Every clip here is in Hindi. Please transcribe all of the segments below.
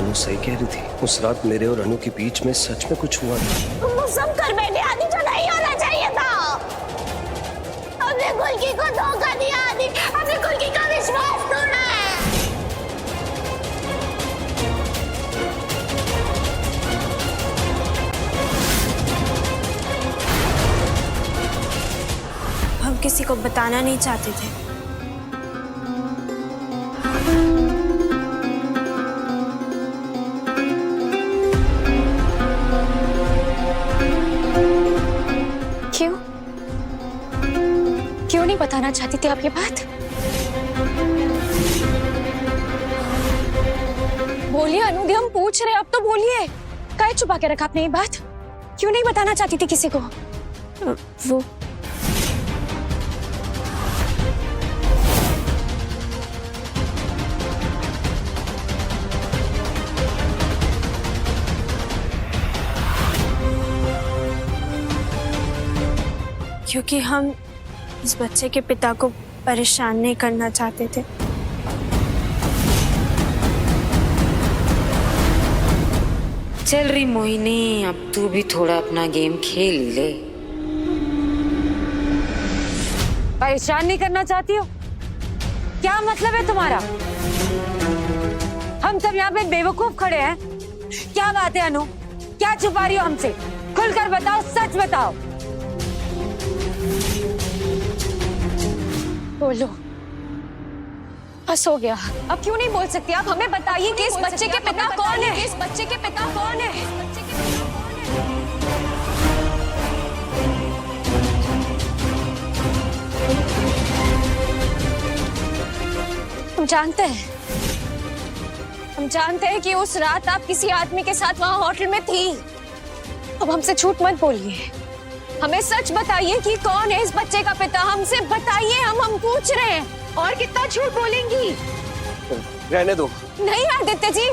अनु सही कह रही थी। उस रात मेरे और अनु के बीच में सच में कुछ हुआ था। तुम सब कर बैठे, आदि जो नहीं होना चाहिए था। हमने गुल्की को धोखा दिया, आदि हमने गुल्की का विश्वास तोड़ा है। हम किसी को बताना नहीं चाहते थे। क्यों नहीं बताना चाहती थी आप ये बात? बोलिए अनुदी, हम पूछ रहे, अब तो बोलिए। काहे छुपा के रखा आपने ये बात? क्यों नहीं बताना चाहती थी किसी को? वो क्योंकि हम इस बच्चे के पिता को परेशान नहीं करना चाहते थे। चल रही मोहिनी, अब तू भी थोड़ा अपना गेम खेल ले। परेशान नहीं करना चाहती हो? क्या मतलब है तुम्हारा? हम सब यहाँ पे बेवकूफ खड़े हैं। क्या बात है अनु? क्या छुपा रही हो हमसे? खुलकर बताओ, सच बताओ। बोलो, बस हो गया। अब क्यों नहीं बोल सकती आप? हमें बताइए कि इस बच्चे के पिता कौन है? इस बच्चे के पिता कौन है? हम जानते हैं कि उस रात आप किसी आदमी के साथ वहां होटल में थी। अब हमसे झूठ मत बोलिए, हमें सच बताइए कि कौन है इस बच्चे का पिता। हमसे बताइए, हम पूछ रहे हैं। और कितना झूठ बोलेंगी? रहने दो। नहीं आदित्य जी,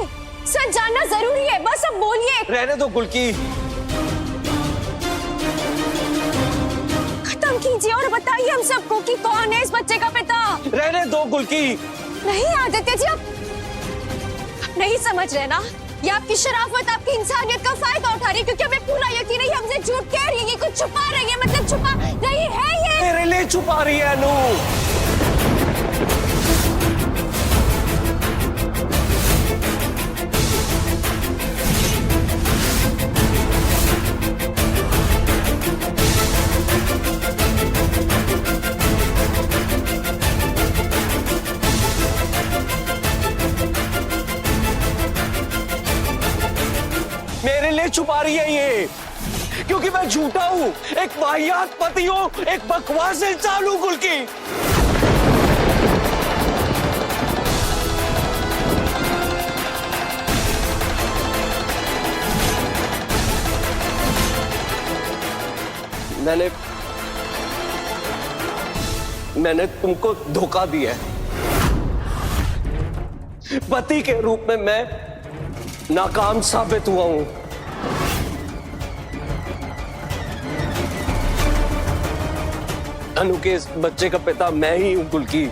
सच जानना जरूरी है, बस अब बोलिए। रहने दो गुल्की। खत्म कीजिए और बताइए हम सबको कि कौन है इस बच्चे का पिता। रहने दो गुल्की। नहीं आदित्य जी, आप नहीं समझ रहे ना? ये आपकी शराफत, आपकी इंसानियत का फायदा उठा रही है, क्योंकि हमें पूरा यकीन है हमसे झूठ कह रही है, कुछ छुपा रही है। मतलब छुपा रही है ये। तेरे लिए छुपा रही है अनु। मेरे लिए छुपा रही है ये, क्योंकि मैं झूठा हूं, एक वाहियात पति हूं, एक बकवास इंसान हूं गुल्की। मैंने तुमको धोखा दिया है। पति के रूप में मैं नाकाम साबित हुआ हूं। अनु के इस बच्चे का पिता मैं ही हूं गुल्की।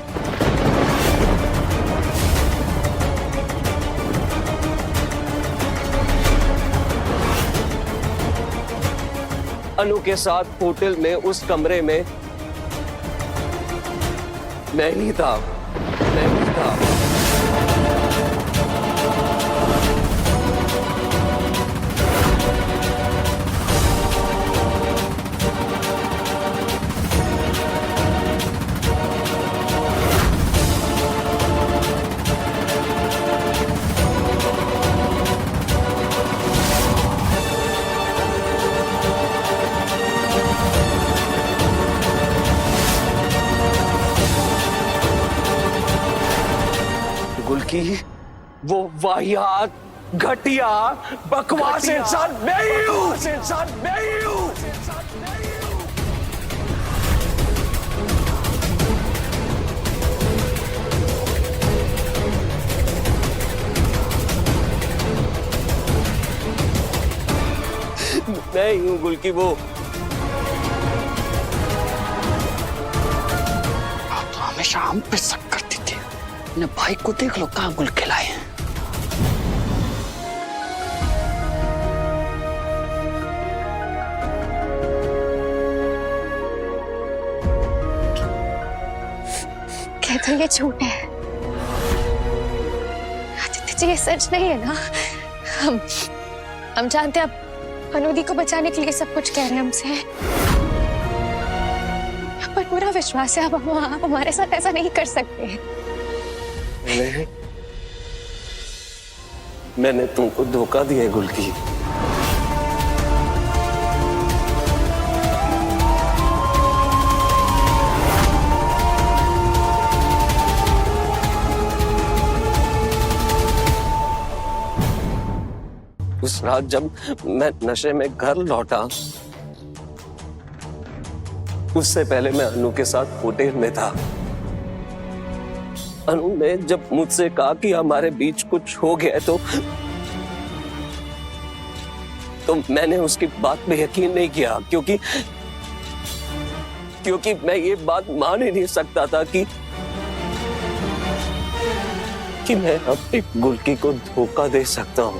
अनु के साथ होटल में उस कमरे में मैं ही था। गुल्की, वो वाहियात, घटिया, बकवास इंसान मैं ही हूं। मैं ही हूं गुल्की वो। आप तो हमेशा हम पे शक करती थी। अपने भाई को देख लो कहाँ गुल खिलाए हैं। तो ये झूठ है। आदित्य जी, ये सच नहीं है ना? हम जानते हैं आप अनुदी को बचाने के लिए सब कुछ कह रहे हैं हमसे, पर पूरा विश्वास है आप हमारे साथ ऐसा नहीं कर सकते। नहीं, मैंने तुमको धोखा दिया गुलकी। उस रात जब मैं नशे में घर लौटा, उससे पहले मैं अनु के साथ होटल में था। अनु ने जब मुझसे कहा कि हमारे बीच कुछ हो गया तो मैंने उसकी बात में यकीन नहीं किया, क्योंकि मैं ये बात मान ही नहीं सकता था कि मैं अपनी गुलकी को धोखा दे सकता हूं,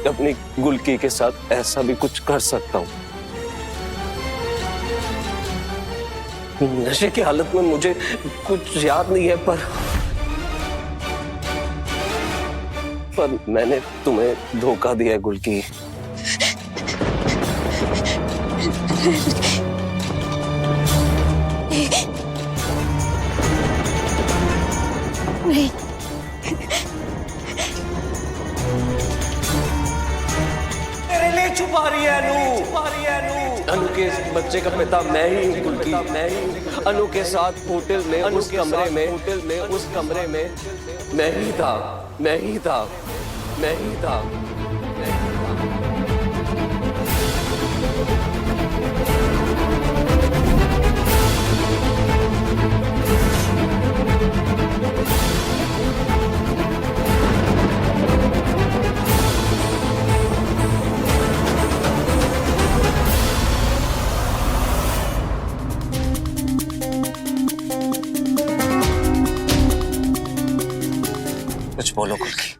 अपनी गुलकी के साथ ऐसा भी कुछ कर सकता हूं। नशे की हालत में मुझे कुछ याद नहीं है, पर मैंने तुम्हें धोखा दिया गुलकी। नहीं, तेरे लिए छुपा रही है अनु। अनु के बच्चे का पिता मैं ही हूँ गुलकी, मैं ही। अनु के साथ होटल में उस कमरे में मैं ही था। कुछ बोलो गुलकी,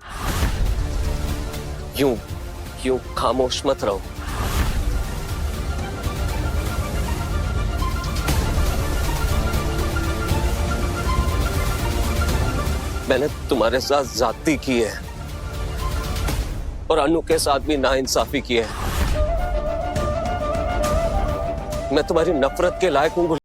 यूं खामोश मत रहो। मैंने तुम्हारे साथ ज्यादती की है और अनु के साथ भी नाइंसाफी की है। मैं तुम्हारी नफरत के लायक हूं।